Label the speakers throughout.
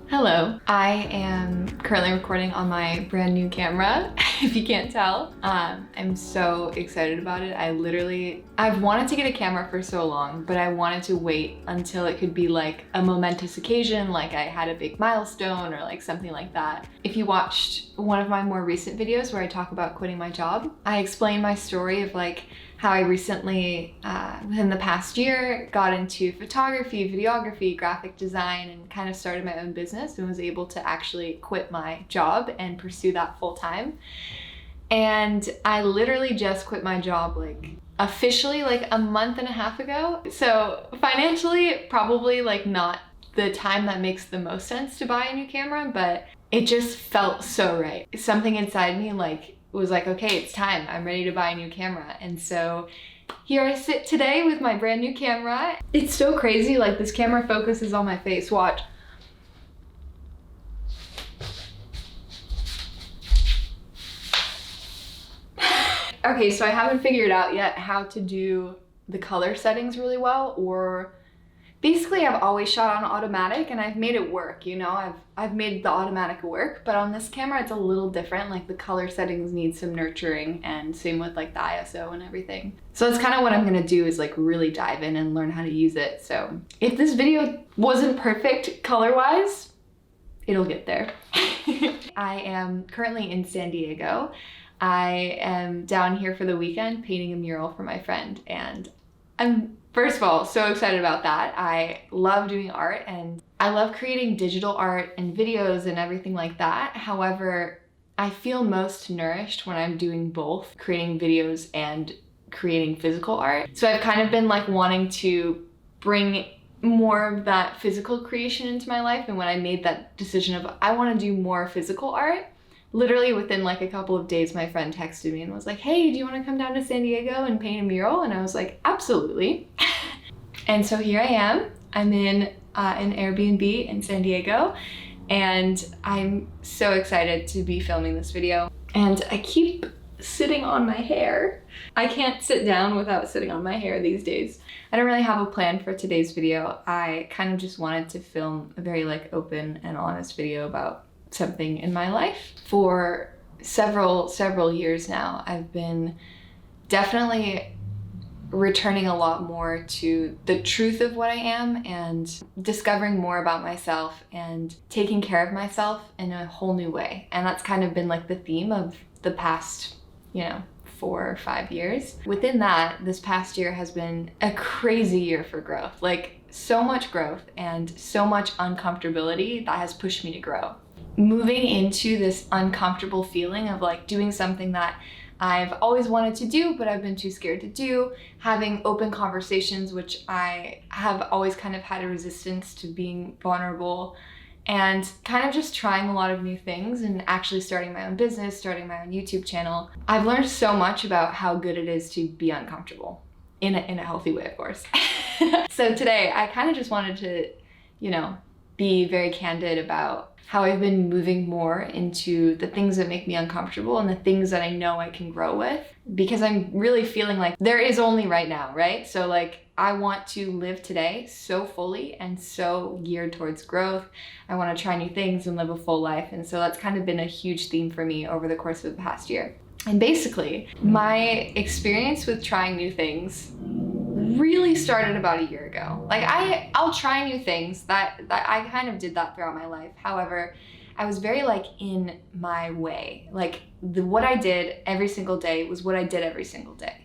Speaker 1: Hello, I am currently recording on my brand new camera, if you can't tell. I'm so excited about it. I've wanted to get a camera for so long, but I wanted to wait until it could be like a momentous occasion, like I had a big milestone or like something like that. If you watched one of my more recent videos where I talk about quitting my job, I explain my story of like how I recently, within the past year, got into photography, videography, graphic design, and kind of started my own business and was able to actually quit my job and pursue that full time. And I literally just quit my job like officially like a month and a half ago. So financially, probably like not the time that makes the most sense to buy a new camera, but it just felt so right. Something inside me was like, okay, it's time. I'm ready to buy a new camera. And so here I sit today with my brand new camera. It's so crazy, like this camera focuses on my face, watch. Okay, so I haven't figured out yet how to do the color settings really well, or basically I've always shot on automatic and I've made it work, you know, I've made the automatic work, but on this camera it's a little different. Like the color settings need some nurturing, and same with like the ISO and everything. So that's kind of what I'm gonna do, is like really dive in and learn how to use it. So if this video wasn't perfect color-wise, it'll get there. I am currently in San Diego. I am down here for the weekend painting a mural for my friend, and I'm, first of all, so excited about that. I love doing art and I love creating digital art and videos and everything like that. However, I feel most nourished when I'm doing both, creating videos and creating physical art. So I've kind of been like wanting to bring more of that physical creation into my life. And when I made that decision of I want to do more physical art, literally within like a couple of days, my friend texted me and was like, hey, do you want to come down to San Diego and paint a mural? And I was like, absolutely. And so here I am. I'm in an Airbnb in San Diego, and I'm so excited to be filming this video. And I keep sitting on my hair. I can't sit down without sitting on my hair these days. I don't really have a plan for today's video. I kind of just wanted to film a very like open and honest video about something in my life. For several years now, I've been definitely returning a lot more to the truth of what I am and discovering more about myself and taking care of myself in a whole new way. And that's kind of been like the theme of the past, 4 or 5 years. Within that, this past year has been a crazy year for growth. Like so much growth and so much uncomfortability that has pushed me to grow. Moving into this uncomfortable feeling of like doing something that I've always wanted to do, but I've been too scared to do, having open conversations, which I have always kind of had a resistance to being vulnerable, and kind of just trying a lot of new things and actually starting my own business, starting my own YouTube channel. I've learned so much about how good it is to be uncomfortable in a healthy way, of course. So today I kind of just wanted to, be very candid about how I've been moving more into the things that make me uncomfortable and the things that I know I can grow with, because I'm really feeling like there is only right now, right? So like I want to live today so fully and so geared towards growth. I want to try new things and live a full life. And so that's kind of been a huge theme for me over the course of the past year. And basically, my experience with trying new things really started about a year ago. Like I'll try new things. That I kind of did that throughout my life. However, I was very like in my way. Like what I did every single day was what I did every single day.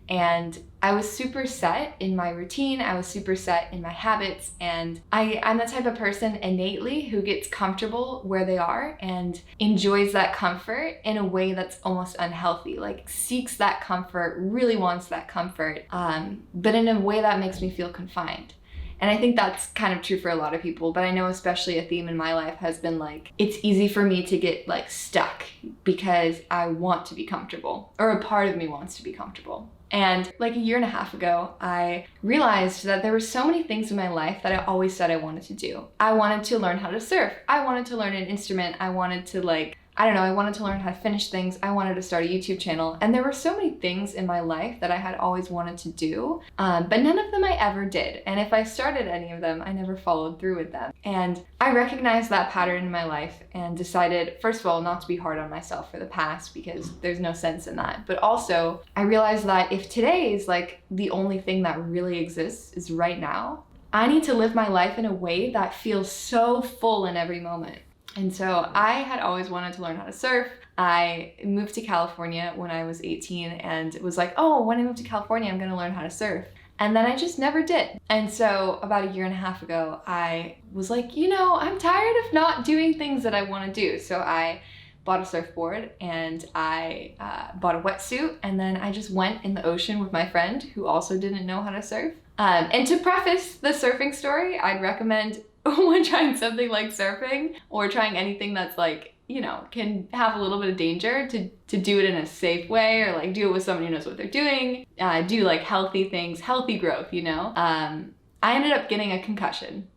Speaker 1: And I was super set in my routine. I was super set in my habits. And I'm the type of person innately who gets comfortable where they are and enjoys that comfort in a way that's almost unhealthy, like seeks that comfort, really wants that comfort, but in a way that makes me feel confined. And I think that's kind of true for a lot of people, but I know especially a theme in my life has been like, it's easy for me to get like stuck because I want to be comfortable, or a part of me wants to be comfortable. And like a year and a half ago, I realized that there were so many things in my life that I always said I wanted to do. I wanted to learn how to surf. I wanted to learn an instrument. I wanted to like I don't know, I wanted to learn how to finish things. I wanted to start a YouTube channel. And there were so many things in my life that I had always wanted to do, but none of them I ever did. And if I started any of them, I never followed through with them. And I recognized that pattern in my life and decided, first of all, not to be hard on myself for the past, because there's no sense in that. But also, I realized that if today is like the only thing that really exists is right now, I need to live my life in a way that feels so full in every moment. And so I had always wanted to learn how to surf. I moved to California when I was 18 and it was like, oh, when I move to California, I'm gonna learn how to surf. And then I just never did. And so about a year and a half ago, I was like, you know, I'm tired of not doing things that I wanna do. So I bought a surfboard and I bought a wetsuit, and then I just went in the ocean with my friend who also didn't know how to surf. And to preface the surfing story, I'd recommend when trying something like surfing or trying anything that's like, you know, can have a little bit of danger, to do it in a safe way, or like do it with someone who knows what they're doing, do like healthy things, healthy growth, you know? I ended up getting a concussion.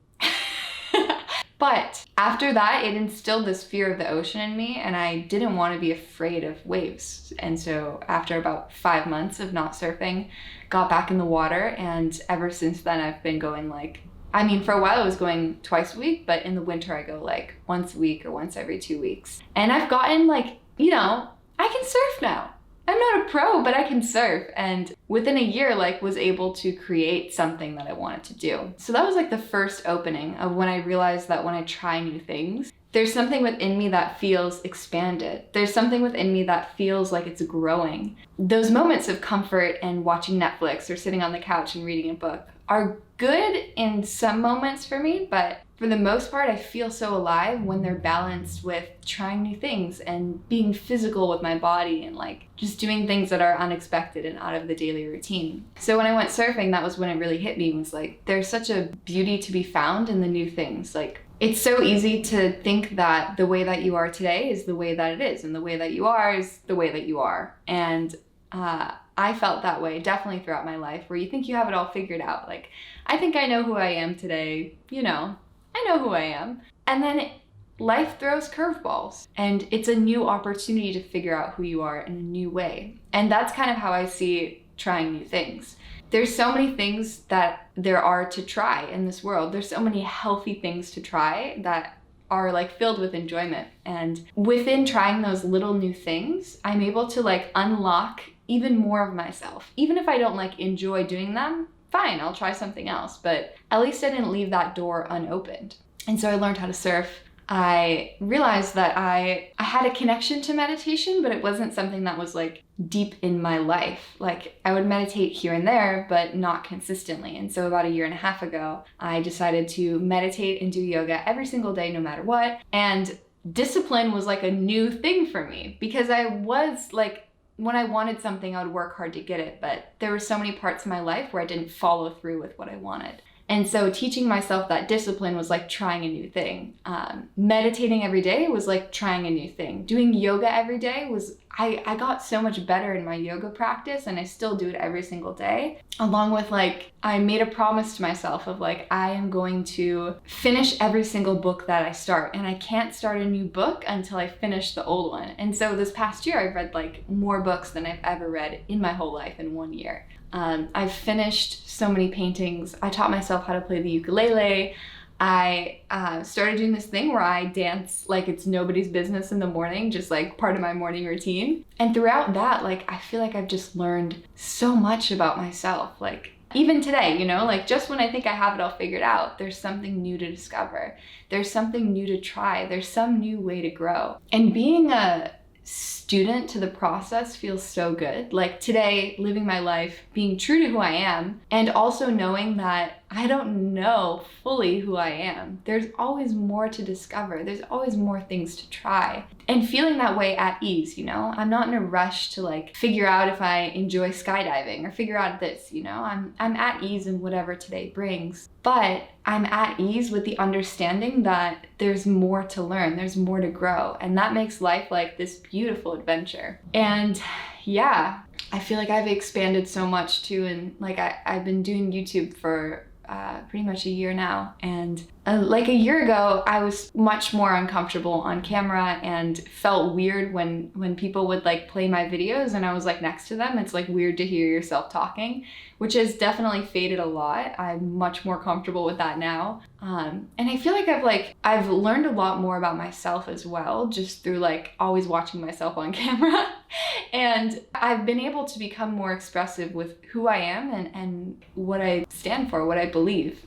Speaker 1: But after that, it instilled this fear of the ocean in me, and I didn't want to be afraid of waves. And so after about 5 months of not surfing, got back in the water, and ever since then I've been going like, I mean, for a while I was going twice a week, but in the winter I go like once a week or once every 2 weeks. And I've gotten like, you know, I can surf now. I'm not a pro, but I can surf. And within a year, like, was able to create something that I wanted to do. So that was like the first opening of when I realized that when I try new things, there's something within me that feels expanded. There's something within me that feels like it's growing. Those moments of comfort and watching Netflix or sitting on the couch and reading a book are good in some moments for me, but for the most part, I feel so alive when they're balanced with trying new things and being physical with my body and like just doing things that are unexpected and out of the daily routine. So when I went surfing, that was when it really hit me, was like, there's such a beauty to be found in the new things. Like, it's so easy to think that the way that you are today is the way that it is, and the way that you are is the way that you are. And I felt that way definitely throughout my life, where you think you have it all figured out. Like, I think I know who I am today, you know, I know who I am. And then life throws curveballs, and it's a new opportunity to figure out who you are in a new way. And that's kind of how I see trying new things. There's so many things that there are to try in this world. There's so many healthy things to try that are like filled with enjoyment. And within trying those little new things, I'm able to like unlock even more of myself. Even if I don't like enjoy doing them, fine, I'll try something else. But at least I didn't leave that door unopened. And so I learned how to surf. I realized that I had a connection to meditation, but it wasn't something that was like deep in my life. Like, I would meditate here and there, but not consistently. And so about a year and a half ago, I decided to meditate and do yoga every single day, no matter what. And discipline was like a new thing for me, because I was like, when I wanted something, I would work hard to get it. But there were so many parts of my life where I didn't follow through with what I wanted. And so teaching myself that discipline was like trying a new thing. Meditating every day was like trying a new thing. Doing yoga every day was, I got so much better in my yoga practice, and I still do it every single day. Along with like, I made a promise to myself of like, I am going to finish every single book that I start, and I can't start a new book until I finish the old one. And so this past year, I've read like more books than I've ever read in my whole life in 1 year. I've finished so many paintings. I taught myself how to play the ukulele. I started doing this thing where I dance like it's nobody's business in the morning, just like part of my morning routine. And throughout that, like, I feel like I've just learned so much about myself. Like, even today, you know, like, just when I think I have it all figured out, there's something new to discover. There's something new to try. There's some new way to grow. And being a student to the process feels so good. Like, today, living my life, being true to who I am, and also knowing that I don't know fully who I am. There's always more to discover. There's always more things to try. And feeling that way at ease, you know? I'm not in a rush to like figure out if I enjoy skydiving or figure out this, you know? I'm at ease in whatever today brings. But I'm at ease with the understanding that there's more to learn, there's more to grow. And that makes life like this beautiful adventure. And yeah, I feel like I've expanded so much too. And like, I've been doing YouTube for pretty much a year now. And like a year ago, I was much more uncomfortable on camera and felt weird when people would like play my videos and I was like next to them. It's like weird to hear yourself talking, which has definitely faded a lot. I'm much more comfortable with that now. And I feel like I've learned a lot more about myself as well, just through like always watching myself on camera. And I've been able to become more expressive with who I am and what I stand for, what I believe.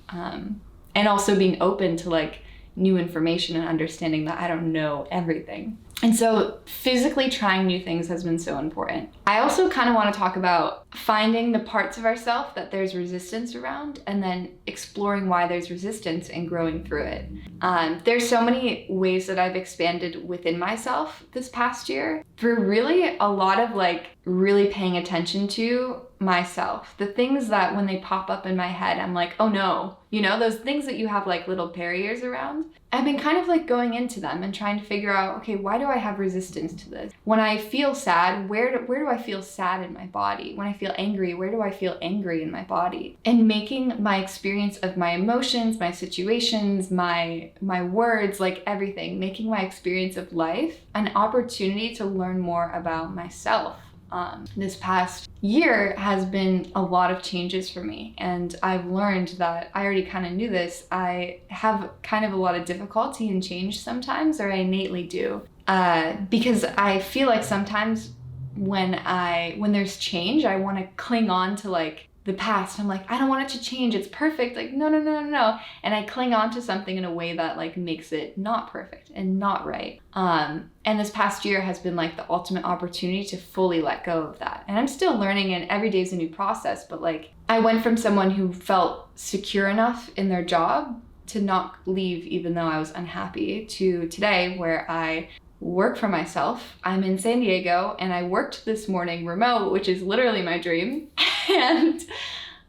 Speaker 1: And also being open to like new information and understanding that I don't know everything. And so physically trying new things has been so important. I also kind of want to talk about finding the parts of ourselves that there's resistance around and then exploring why there's resistance and growing through it. There's so many ways that I've expanded within myself this past year through really a lot of like really paying attention to myself. The things that when they pop up in my head, I'm like, oh no, you know, those things that you have like little barriers around. I've been kind of like going into them and trying to figure out, okay, why do I have resistance to this? When I feel sad, where do I feel sad in my body? When I feel angry, where do I feel angry in my body? And making my experience of my emotions, my situations, my words, like everything, making my experience of life an opportunity to learn more about myself. This past year has been a lot of changes for me, and I've learned that I already kind of knew this. I have kind of a lot of difficulty in change sometimes, or I innately do, because I feel like sometimes when there's change, I want to cling on to like the past. I'm like, I don't want it to change. It's perfect. Like, no. And I cling on to something in a way that like makes it not perfect and not right. And this past year has been like the ultimate opportunity to fully let go of that. And I'm still learning, and every day is a new process, but like I went from someone who felt secure enough in their job to not leave even though I was unhappy, to today where I work for myself. I'm in San Diego and I worked this morning remote, which is literally my dream. And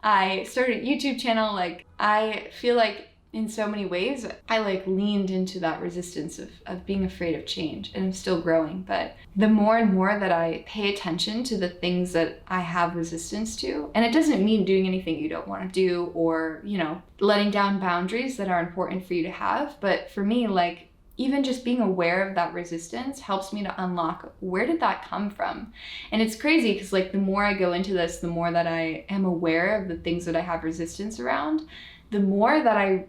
Speaker 1: I started a YouTube channel. Like I feel like in so many ways, I like leaned into that resistance of being afraid of change, and I'm still growing. But the more and more that I pay attention to the things that I have resistance to, and it doesn't mean doing anything you don't want to do or, you know, letting down boundaries that are important for you to have. But for me, like even just being aware of that resistance helps me to unlock where did that come from. And it's crazy because like the more I go into this, the more that I am aware of the things that I have resistance around, the more that I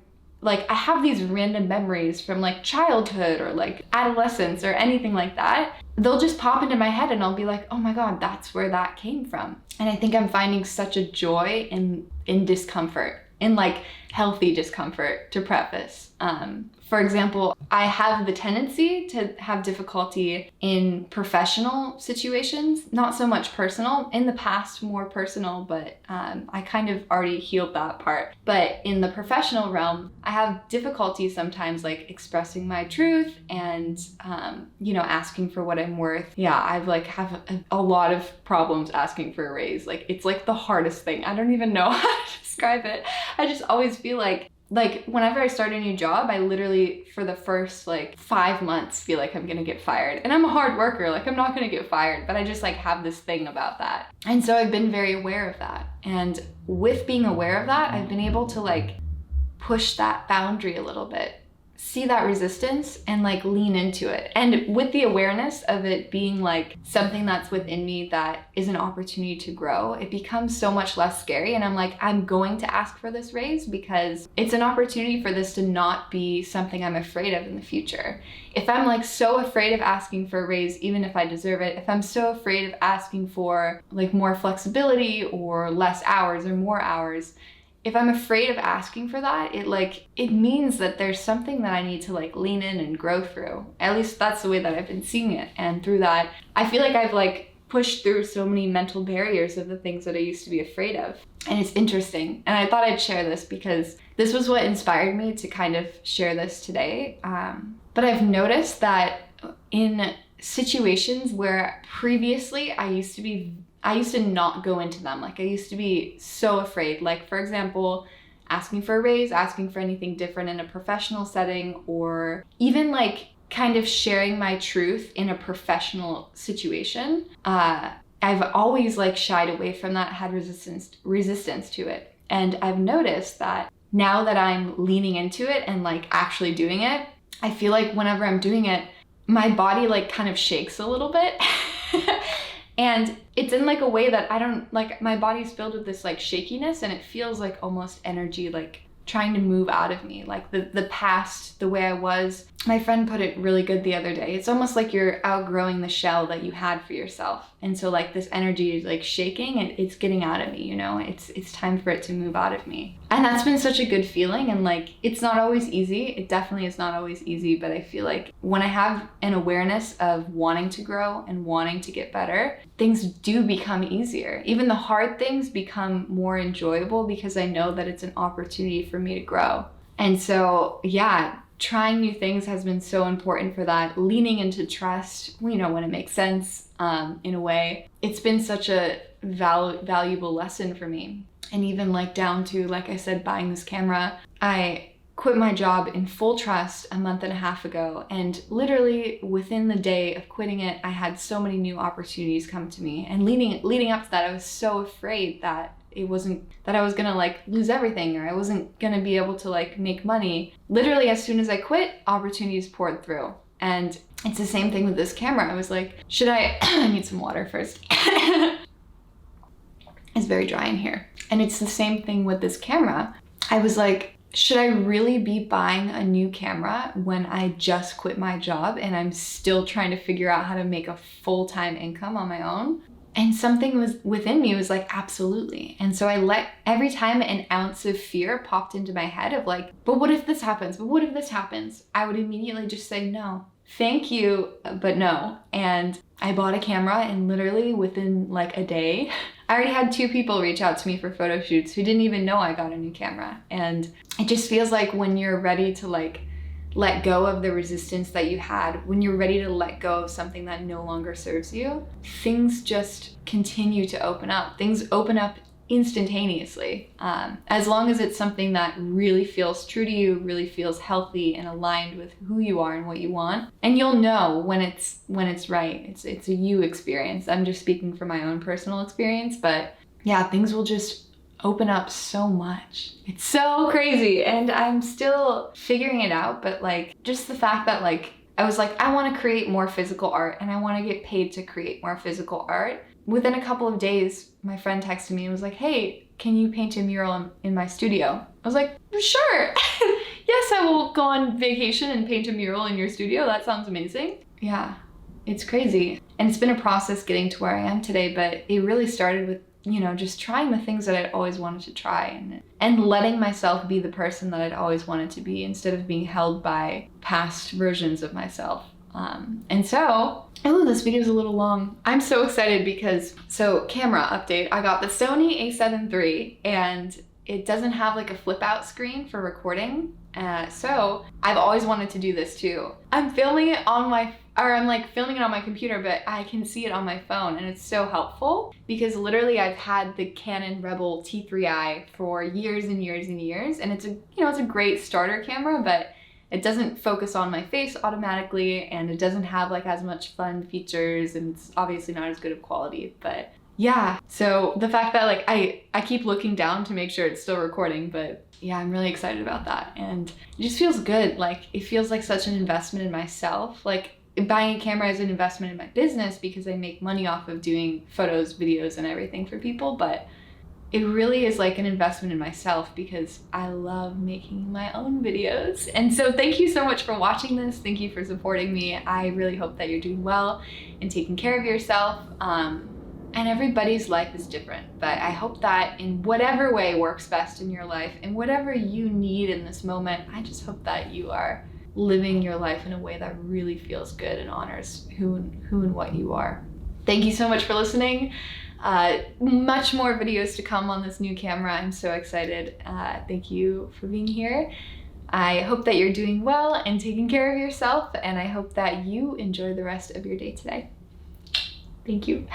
Speaker 1: have these random memories from like childhood or like adolescence or anything like that. They'll just pop into my head and I'll be like, oh my God, that's where that came from. And I think I'm finding such a joy in discomfort, in like healthy discomfort, to preface. For example, I have the tendency to have difficulty in professional situations, not so much personal. In the past, more personal, but I kind of already healed that part. But in the professional realm, I have difficulty sometimes like expressing my truth and, you know, asking for what I'm worth. Yeah, I've like have a lot of problems asking for a raise. Like it's like the hardest thing. I don't even know how to describe it. I just always feel like whenever I start a new job, I literally, for the first like 5 months, feel like I'm gonna get fired. And I'm a hard worker, like I'm not gonna get fired, but I just like have this thing about that. And so I've been very aware of that. And with being aware of that, I've been able to like push that boundary a little bit, see that resistance and like lean into it. And with the awareness of it being like something that's within me that is an opportunity to grow, it becomes so much less scary. And I'm like, I'm going to ask for this raise because it's an opportunity for this to not be something I'm afraid of in the future. If I'm like so afraid of asking for a raise, even if I deserve it, if I'm so afraid of asking for like more flexibility or less hours or more hours, if I'm afraid of asking for that, it means that there's something that I need to like lean in and grow through. At least that's the way that I've been seeing it. And through that, I feel like I've like pushed through so many mental barriers of the things that I used to be afraid of. And it's interesting. And I thought I'd share this because this was what inspired me to kind of share this today. But I've noticed that in situations where previously I used to not go into them. Like I used to be so afraid. Like for example, asking for a raise, asking for anything different in a professional setting, or even like kind of sharing my truth in a professional situation. I've always like shied away from that, had resistance to it. And I've noticed that now that I'm leaning into it and like actually doing it, I feel like whenever I'm doing it, my body like kind of shakes a little bit. And it's in like a way that I don't like, my body's filled with this like shakiness, and it feels like almost energy like trying to move out of me, like the past, the way I was. My friend put it really good the other day. It's almost like you're outgrowing the shell that you had for yourself. And so like this energy is like shaking and it's getting out of me, you know, it's time for it to move out of me. And that's been such a good feeling. And like, it's not always easy. It definitely is not always easy, but I feel like when I have an awareness of wanting to grow and wanting to get better, things do become easier. Even the hard things become more enjoyable because I know that it's an opportunity for me to grow. And so, yeah, trying new things has been so important for that. Leaning into trust, you know, when it makes sense, in a way. It's been such a valuable lesson for me. And even like down to, like I said, buying this camera. I quit my job in full trust a month and a half ago. And literally within the day of quitting it, I had so many new opportunities come to me. And leading up to that, I was so afraid that it wasn't, that I was gonna like lose everything, or I wasn't gonna be able to like make money. Literally as soon as I quit, opportunities poured through. And it's the same thing with this camera. I was like, should I need some water first. It's very dry in here. And it's the same thing with this camera. I was like, should I really be buying a new camera when I just quit my job and I'm still trying to figure out how to make a full-time income on my own? And something was within me was like, absolutely. And so I let, every time an ounce of fear popped into my head of like, but what if this happens? But what if this happens? I would immediately just say, no, thank you, but no. And I bought a camera, and literally within like a day, I already had 2 people reach out to me for photo shoots who didn't even know I got a new camera. And it just feels like when you're ready to like let go of the resistance that you had, when you're ready to let go of something that no longer serves you, things just continue to open up. Things open up instantaneously. As long as it's something that really feels true to you, really feels healthy and aligned with who you are and what you want. And you'll know when it's right. It's a you experience. I'm just speaking from my own personal experience, but yeah, things will just open up so much. It's so crazy, and I'm still figuring it out, but like just the fact that like I was like, I want to create more physical art and I want to get paid to create more physical art. Within a couple of days, my friend texted me and was like, hey, can you paint a mural in my studio? I was like, sure. Yes, I will go on vacation and paint a mural in your studio. That sounds amazing. Yeah, it's crazy. And it's been a process getting to where I am today, but it really started with, you know, just trying the things that I'd always wanted to try, and letting myself be the person that I'd always wanted to be instead of being held by past versions of myself. And so, oh, this video is a little long. I'm so excited because, so camera update, I got the Sony a7 III, and it doesn't have like a flip out screen for recording. So I've always wanted to do this too. I'm filming it on my computer, but I can see it on my phone, and it's so helpful because literally I've had the Canon Rebel T3i for years and years and years, and it's a great starter camera, but it doesn't focus on my face automatically, and it doesn't have like as much fun features, and it's obviously not as good of quality, but yeah. So the fact that like I keep looking down to make sure it's still recording, but yeah, I'm really excited about that, and it just feels good. Like it feels like such an investment in myself. Like buying a camera is an investment in my business because I make money off of doing photos, videos, and everything for people, but it really is like an investment in myself because I love making my own videos. And so thank you so much for watching this. Thank you for supporting me. I really hope that you're doing well and taking care of yourself. And everybody's life is different, but I hope that in whatever way works best in your life and whatever you need in this moment, I just hope that you are living your life in a way that really feels good and honors who and what you are. Thank you so much for listening. Much more videos to come on this new camera. I'm so excited. Thank you for being here. I hope that you're doing well and taking care of yourself, and I hope that you enjoy the rest of your day today. Thank you.